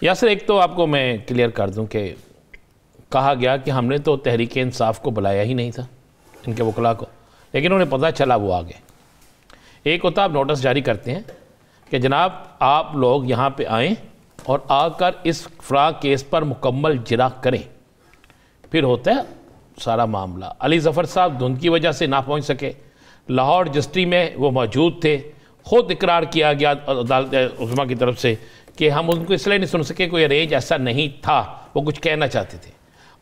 या सर एक तो आपको मैं क्लियर कर दूं कि कहा गया कि हमने तो तहरीक इंसाफ को बुलाया ही नहीं था, इनके वकला को, लेकिन उन्हें पता चला वो आ गए। एक होता आप नोटिस जारी करते हैं कि जनाब आप लोग यहाँ पे आएँ और आकर इस फ्रा केस पर मुकम्मल जिरा करें, फिर होता है सारा मामला। अली ज़फ़र साहब धुंध की वजह से ना पहुँच सके, लाहौर रजिस्ट्री में वो मौजूद थे, ख़ुद इकरार किया गया अदालत उज़्मा की तरफ से कि हम उनको इसलिए नहीं सुन सके, कोई अरेंज ऐसा नहीं था, वो कुछ कहना चाहते थे।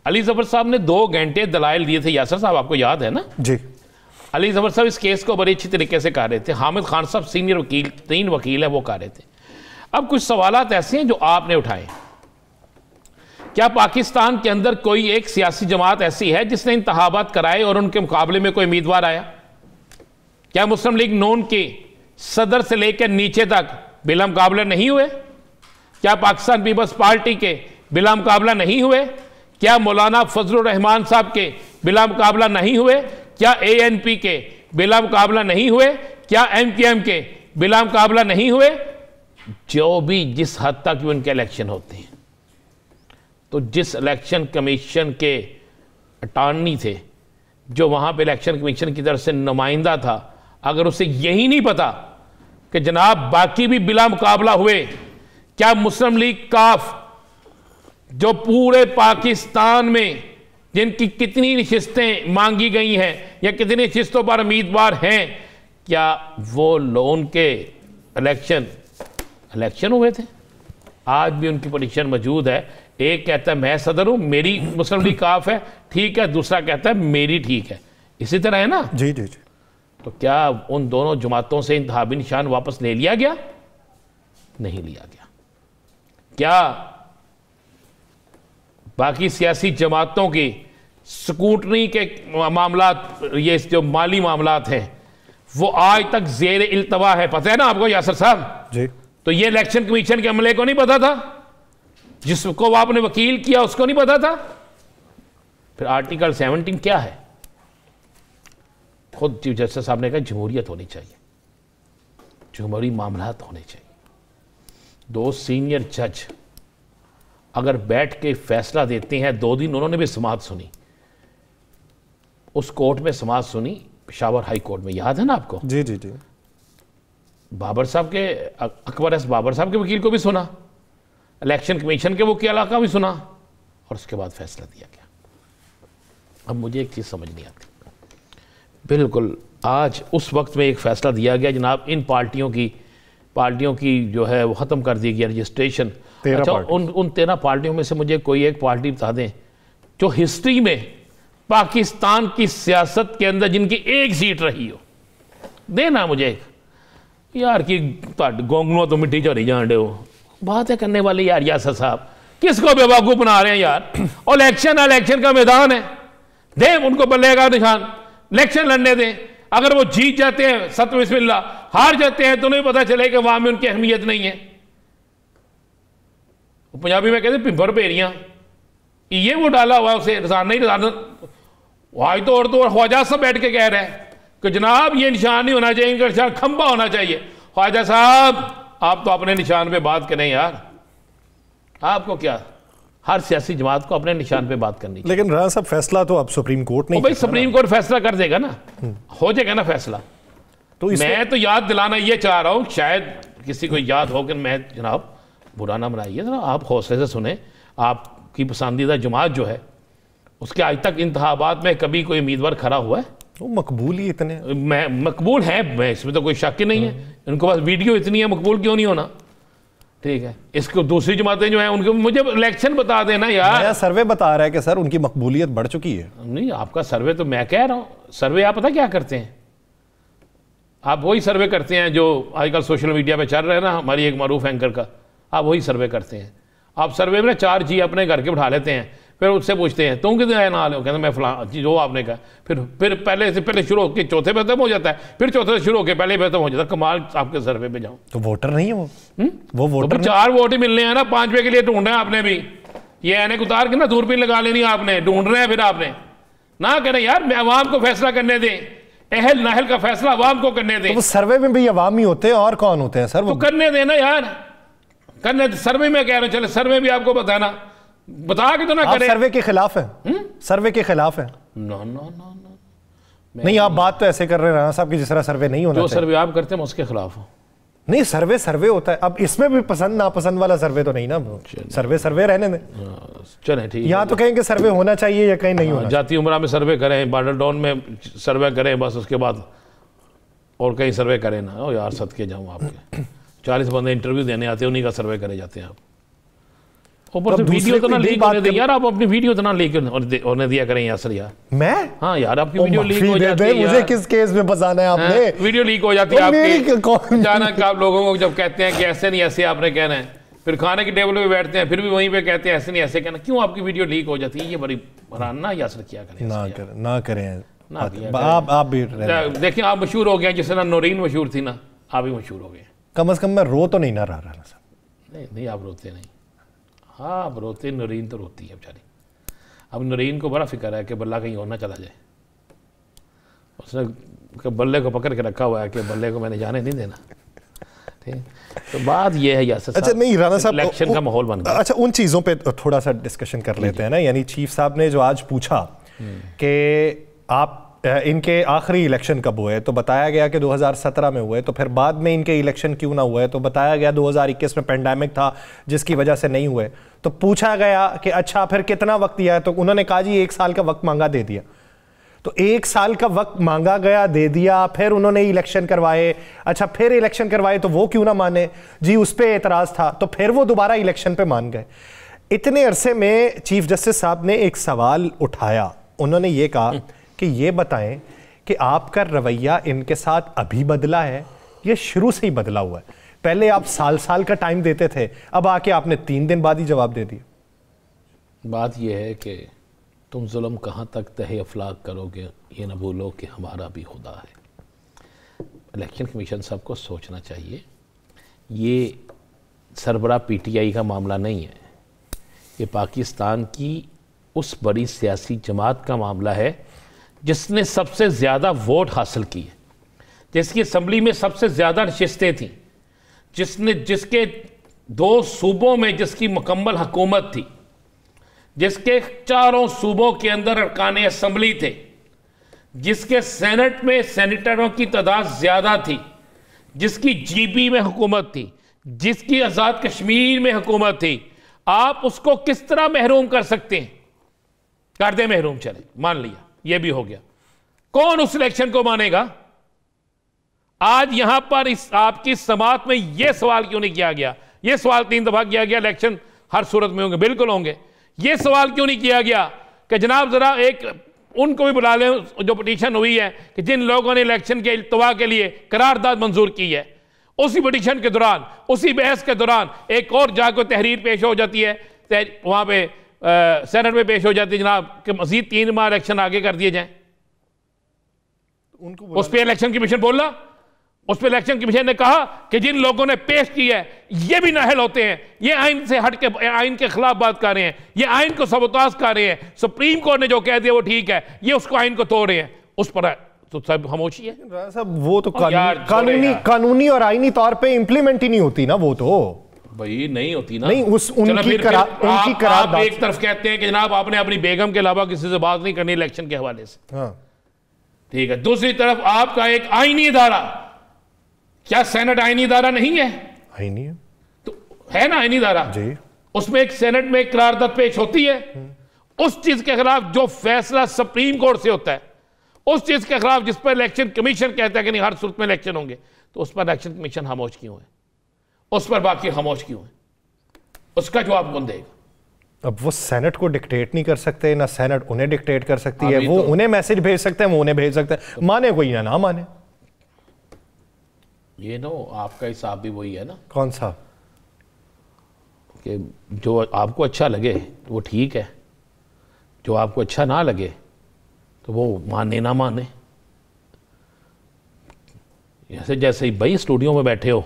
अली ज़फ़र साहब ने 2 घंटे दलाइल दिए थे, यासर साहब आपको याद है ना जी। अली ज़फ़र साहब इस केस को बड़ी अच्छी तरीके से कर रहे थे, हामिद खान साहब सीनियर वकील, 3 वकील है वो कर रहे थे। अब कुछ सवालात ऐसे हैं जो आपने उठाए, क्या पाकिस्तान के अंदर कोई एक सियासी जमात ऐसी है जिसने इंतखाबात कराए और उनके मुकाबले में कोई उम्मीदवार आया? क्या मुस्लिम लीग नून के सदर से लेकर नीचे तक बिला मुकाबला नहीं हुए? क्या पाकिस्तान पीपल्स पार्टी के बिला मुकाबला नहीं हुए? क्या मौलाना फजलुर रहमान साहब के बिला मुकाबला नहीं हुए? क्या ANP के बिला मुकाबला नहीं हुए? क्या MKM के बिला मुकाबला नहीं हुए? जो भी जिस हद तक भी उनके इलेक्शन होते हैं, तो जिस इलेक्शन कमीशन के अटॉर्नी थे, जो वहाँ पे इलेक्शन कमीशन की तरफ से नुमाइंदा था, अगर उसे यही नहीं पता कि जनाब बाकी भी बिला मुकाबला हुए, क्या मुस्लिम लीग काफ जो पूरे पाकिस्तान में जिनकी कितनी नशिस्तें मांगी गई हैं या कितनी नशिस्तों पर उम्मीदवार हैं, क्या वो लोन के इलेक्शन हुए थे? आज भी उनकी पटिशन मौजूद है। एक कहता है मैं सदर हूं, मेरी मुस्लिम लीग काफ है, ठीक है, दूसरा कहता है मेरी ठीक है। इसी तरह है ना जी जी जी। तो क्या उन दोनों जमातों से इंतखाबी निशान वापस ले लिया गया? नहीं लिया गया। क्या बाकी सियासी जमातों की स्कूटनी के मामलात, ये जो माली मामलात हैं, वो आज तक जेर इल्तवा है? पता है ना आपको यासर साहब जी। तो ये इलेक्शन कमीशन के अमले को नहीं पता था? जिसको आपने वकील किया उसको नहीं पता था? फिर आर्टिकल 17 क्या है? खुद चीफ जस्टिस साहब ने कहा जमहूरियत होनी चाहिए, जमहूरी मामलात होने चाहिए। 2 सीनियर जज अगर बैठ के फैसला देते हैं, 2 दिन उन्होंने भी समाअत सुनी, उस कोर्ट में समाअत सुनी पेशावर हाई कोर्ट में, याद है ना आपको जी जी जी। बाबर साहब के, अकबर एस बाबर साहब के वकील को भी सुना, इलेक्शन कमीशन के वकील का भी सुना, और उसके बाद फैसला दिया गया। अब मुझे एक चीज़ समझ नहीं आती, बिल्कुल आज उस वक्त में एक फैसला दिया गया जनाब इन पार्टियों की जो है वो ख़त्म कर दी गई रजिस्ट्रेशन। अच्छा, उन 13 पार्टियों में से मुझे कोई एक पार्टी बता दें जो हिस्ट्री में पाकिस्तान की सियासत के अंदर जिनकी एक सीट रही हो, देना मुझे एक। यार कि गोंगलू तो मिट्टी चोरी जान हो, बात है करने वाली यार यासर साहब, किसको बेवकूफ़ बना रहे हैं यार? और इलेक्शन का मैदान है, दे उनको बल्लेगा निशान, इलेक्शन लड़ने दें। अगर वो जीत जाते हैं सत बिस्मिल्लाह, हार जाते हैं तो नहीं पता चले कि वहां में उनकी अहमियत नहीं है। पंजाबी में कहते पिंपर पेरियां, ये वो डाला हुआ उसे रसान नहीं रसान। आज तो और तो ख्वाजा साहब बैठ के कह रहे हैं कि जनाब ये निशान नहीं होना चाहिए, इनका निशान खंबा होना चाहिए। ख्वाजा साहब आप तो अपने निशान पे बात करें यार, आपको क्या, हर सियासी जमात को अपने निशान पे बात करनी। लेकिन राणा साहब फैसला तो अब सुप्रीम कोर्ट नहीं, भाई सुप्रीम कोर्ट फैसला कर देगा ना, हो जाएगा ना फैसला। तो मैं तो याद दिलाना ये चाह रहा हूँ, शायद किसी को याद हो कि मैं, जनाब बुरा ना मनाइए ना, आप हौसले से सुने। आपकी पसंदीदा जमात जो है उसके आज तक इंतखाबात में कभी कोई उम्मीदवार खड़ा हुआ है? वो मकबूल ही इतने, मैं मकबूल है, मैं इसमें तो कोई शक ही नहीं है। इनके पास वीडियो इतनी है, मकबूल क्यों नहीं होना? ठीक है, इसको दूसरी जमातें जो हैं उनके मुझे इलेक्शन बता देना यार। नया सर्वे बता रहा है कि सर उनकी मकबूलियत बढ़ चुकी है। नहीं, आपका सर्वे तो मैं कह रहा हूँ, सर्वे आप पता क्या करते हैं? आप वही सर्वे करते हैं जो आजकल सोशल मीडिया पे चल रहे हैं ना, हमारी एक मारूफ एंकर का, आप वही सर्वे करते हैं। आप सर्वे में 4 जी अपने घर के बिठा लेते हैं, फिर उससे पूछते हैं तुम कितने ना लो, कहते मैं फलां जो आपने कहा, फिर पहले से पहले शुरू होकर चौथे पे खत्म हो जाता है, फिर चौथे से शुरू होकर पहले पे खत्म हो जाता है। कमाल आपके सर्वे पे जाओ तो वोटर नहीं है वो वोटर तो 4 वोट ही मिलने हैं ना, 5वें के लिए ढूंढना है आपने भी। ये ऐनक उतार के ना दूरबीन लगा लेनी आपने, ढूंढ रहे हैं फिर आपने ना कहना यार मैं अवाम को फैसला करने दें, अहल नहल का फैसला अवाम को करने दें। तो वो सर्वे में भी अवाम ही होते हैं और कौन होते हैं सर? तो करने देना यार, करने सर्वे में कह रहे हो, चले सर्वे भी आपको बताना, बता के तो ना करें। सर्वे के खिलाफ है, सर्वे के खिलाफ है। नो नो नो नो, नहीं आप बात तो ऐसे कर रहे हैं राणा साहब की जिस तरह सर्वे नहीं होना जो चाहिए। सर्वे आप करते हैं उसके खिलाफ हो। नहीं सर्वे सर्वे होता है, अब इसमें भी पसंद नापसंद वाला सर्वे तो नहीं ना, सर्वे सर्वे रहने दें। चलें ठीक, यहाँ तो कहेंगे सर्वे होना चाहिए या कहीं नहीं होना। जाती उम्रा में सर्वे करें, बॉर्डर टाउन में सर्वे करें, बस उसके बाद और कहीं सर्वे करें ना। ओ यार सदके जाऊँ आपके 40 बंदे इंटरव्यू देने आते हैं, उन्हीं का सर्वे करे जाते हैं आप। ऊपर से वीडियो तो ना लीक होने दें यार, आप अपनी वीडियो तो ना लीक होने दिया करें यासर यार। मैं हाँ यार आपकी वीडियो लीक हो जाती है, मुझे किस केस में फंसाना है आपने? वीडियो लीक हो जाती है आपकी, अचानक आप लोगों को जब कहते हैं कि ऐसे नहीं ऐसे आपने कहना है, फिर खाने के टेबल पे बैठते हैं फिर भी वहीं पे कहते हैं ऐसे नहीं ऐसे कहना, क्यों आपकी वीडियो लीक हो जाती है? ये बड़ी ना यासर क्या करें, ना करें आप भी देखिए आप मशहूर हो गए, जिस तरह नौरीन मशहूर थी ना, आप भी मशहूर हो गए। कम से कम मैं रो तो नहीं ना रहा साहब। नहीं आप रोते नहीं। हाँ आप रोते, नौरीन तो रोती है बेचारी। अब नौरीन को बड़ा फिक्र है कि बल्ला कहीं और ना चला जाए, उसने बल्ले को पकड़ के रखा हुआ है कि बल्ले को मैंने जाने नहीं देना। ठीक, तो बात ये है यासर साहब। अच्छा नहीं राणा साहब, इलेक्शन का माहौल बन गया। अच्छा उन चीज़ों पे थोड़ा सा डिस्कशन कर लेते हैं ना। यानी चीफ साहब ने जो आज पूछा कि आप इनके आखिरी इलेक्शन कब हुए, तो बताया गया कि 2017 में हुए, तो फिर बाद में इनके इलेक्शन क्यों ना हुए, तो बताया गया 2021 में पेंडेमिक था जिसकी वजह से नहीं हुए। तो पूछा गया कि अच्छा फिर कितना वक्त दिया है, तो उन्होंने कहा जी 1 साल का वक्त मांगा, दे दिया। तो 1 साल का वक्त मांगा गया, दे दिया, फिर उन्होंने इलेक्शन करवाए। अच्छा फिर इलेक्शन करवाए तो वो क्यों ना माने जी, उस पर एतराज़ था, तो फिर वो दोबारा इलेक्शन पे मान गए। इतने अरसे में चीफ जस्टिस साहब ने एक सवाल उठाया, उन्होंने ये कहा कि ये बताएं कि आपका रवैया इनके साथ अभी बदला है ये शुरू से ही बदला हुआ है? पहले आप साल साल का टाइम देते थे, अब आके आपने 3 दिन बाद ही जवाब दे दिया। बात यह है कि तुम जुल्म कहाँ तक तहे अफलाक करोगे, ये ना भूलो कि हमारा भी खुदा है। इलेक्शन कमीशन साहब को सोचना चाहिए, ये सरबरा पीटीआई का मामला नहीं है, ये पाकिस्तान की उस बड़ी सियासी जमात का मामला है जिसने सबसे ज़्यादा वोट हासिल किए, जिसकी असम्बली में सबसे ज़्यादा नशिस्तें थीं, जिसके 2 सूबों में जिसकी मुकम्मल हुकूमत थी, जिसके 4 सूबों के अंदर अरकान असम्बली थे, जिसके सेनेट में सेनेटरों की तादाद ज़्यादा थी, जिसकी जीबी में हुकूमत थी, जिसकी आज़ाद कश्मीर में हुकूमत थी, आप उसको किस तरह महरूम कर सकते हैं? कर दे महरूम, चले मान लिया, ये भी हो गया। कौन उस इलेक्शन को मानेगा? आज यहां पर इस आपकी समात में यह सवाल क्यों नहीं किया गया? यह सवाल 3 दफा किया गया, इलेक्शन हर सूरत में होंगे, बिल्कुल होंगे। यह सवाल क्यों नहीं किया गया कि जनाब जरा एक उनको भी बुला लें जो पिटीशन हुई है कि जिन लोगों ने इलेक्शन के इल्तवा के लिए करारदाद मंजूर की है, उसी पिटीशन के दौरान, उसी बहस के दौरान एक और जाकर तहरीर पेश हो जाती है, वहां पे सेनेट में पेश हो जाती है जनाब कि मजीद 3 माह इलेक्शन आगे कर दिए जाएं। उस पर इलेक्शन कमीशन बोला, उस पर इलेक्शन कमीशन ने कहा कि जिन लोगों ने पेश किया है ये भी नाअहल होते हैं, ये आइन से हट के आइन के खिलाफ बात कर रहे हैं, ये आइन को सबोताज कर रहे हैं, सुप्रीम कोर्ट ने जो कह दिया वो ठीक है, ये उसको आइन को तोड़ रहे हैं, उस पर तो सब खामोशी है। साहब वो तो कानूनी और आईनी तौर पे इंप्लीमेंट ही नहीं होती ना, वो तो भाई नहीं होती ना। नहीं उनकी आप एक तरफ कहते हैं कि जनाब आपने अपनी बेगम के अलावा किसी से बात नहीं करनी इलेक्शन के हवाले से, हाँ ठीक है, दूसरी तरफ आपका एक आईनी इदारा, क्या सेनेट आईनी इदारा नहीं है? आईनी है तो है ना आईनी इदारा जी, उसमें एक सेनेट में एक करारदाद पेश होती है, उस चीज के खिलाफ जो फैसला सुप्रीम कोर्ट से होता है, उस चीज के खिलाफ जिस पर इलेक्शन कमीशन कहता है कि नहीं हर सूरत में इलेक्शन होंगे, तो उस पर इलेक्शन कमीशन खामोश क्यों है? उस पर बाकी खामोश क्यों है? उसका जवाब कौन देगा? अब वो सेनेट को डिक्टेट नहीं कर सकते, ना सेनेट उन्हें डिक्टेट कर सकती है, वो उन्हें मैसेज भेज सकते हैं, वो उन्हें भेज सकते हैं, माने कोई ना माने। ये नो आपका हिसाब भी वही है ना। कौन सा? कि जो आपको अच्छा लगे वो ठीक है, जो आपको अच्छा ना लगे तो वो माने ना माने। जैसे भाई स्टूडियो में बैठे हो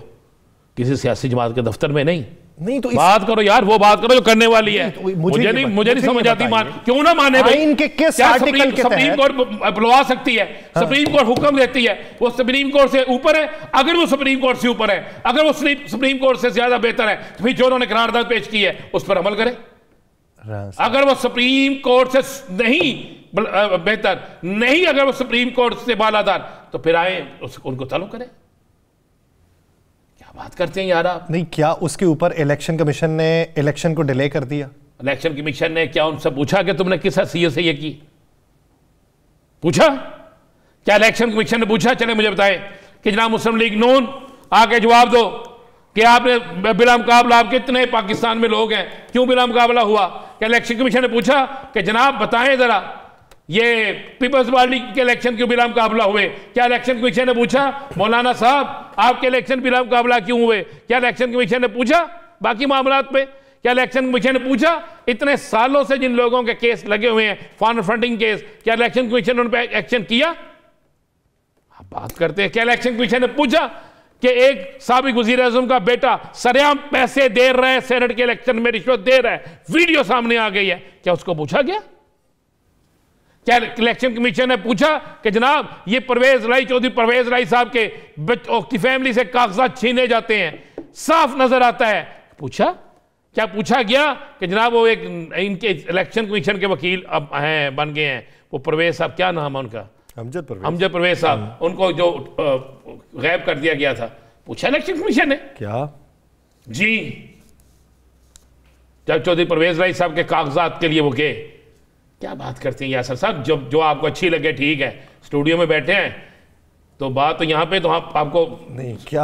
किसी सियासी जमात के दफ्तर में नहीं, नहीं तो बात करो यार, वो बात करो जो करने वाली है। तो मुझे नहीं समझ आती, मान क्यों ना माने भाई? इनके किस आर्टिकल के सुप्रीम कोर्ट बुलवा सकती है, सुप्रीम कोर्ट हुक्म देती है, वो सुप्रीम कोर्ट से ऊपर है। अगर वो सुप्रीम कोर्ट से ऊपर है, अगर वो सुप्रीम कोर्ट से ज्यादा बेहतर है, तो फिर जो उन्होंने करारदाद पेश की है उस पर अमल करें। अगर वो सुप्रीम कोर्ट से नहीं बेहतर नहीं, अगर वो सुप्रीम कोर्ट से बालादार, तो फिर आए उनको चालू करें। क्या बात करते हैं यार आप? नहीं, क्या उसके ऊपर इलेक्शन कमीशन ने इलेक्शन को डिले कर दिया? इलेक्शन कमीशन ने क्या उनसे पूछा कि तुमने किस हैसियत से ये की? पूछा क्या इलेक्शन कमीशन ने पूछा? चले मुझे बताएं कि जनाब मुस्लिम लीग नून आके जवाब दो कि आपने बिला मुकाबला, आप कितने पाकिस्तान में लोग हैं, क्यों बिला मुकाबला हुआ? क्या इलेक्शन कमीशन ने पूछा कि जनाब बताएं जरा ये पीपल्स पार्टी के इलेक्शन क्यों बिला मुकाबला हुए? क्या इलेक्शन कमीशन ने पूछा मौलाना साहब आपके इलेक्शन बिला मुकाबला क्यों हुए? क्या इलेक्शन कमीशन ने पूछा बाकी मामलात पे? क्या इलेक्शन कमीशन ने पूछा इतने सालों से जिन लोगों के केस लगे हुए हैं, फॉरेन फंडिंग केस, क्या इलेक्शन कमीशन ने उन पर एक्शन किया? आप बात करते हैं। क्या इलेक्शन कमीशन ने पूछा कि एक साबिक वजीर आजम का बेटा सरेआम पैसे दे रहा है, सेनेट के इलेक्शन में रिश्वत दे रहा है, वीडियो सामने आ गई है, क्या उसको पूछा गया? क्या इलेक्शन कमीशन ने पूछा कि जनाब ये चौधरी परवेज लाई साहब के फैमिली से कागजात छीने जाते हैं, साफ नजर आता है? पूछा? क्या पूछा गया कि जनाब वो एक इनके इलेक्शन कमीशन के वकील अब हैं, बन गए हैं, वो परवेज साहब, क्या नाम है उनका? अमजद परवेज साहब, उनको जो गायब कर दिया गया था, पूछा इलेक्शन कमीशन ने? क्या जी, जब चौधरी परवेज लाई साहब के कागजात के लिए वो गए। क्या बात करते हैं यासर साहब? जो आपको अच्छी लगे ठीक है, स्टूडियो में बैठे हैं तो बात तो यहाँ पे तो आपको नहीं क्या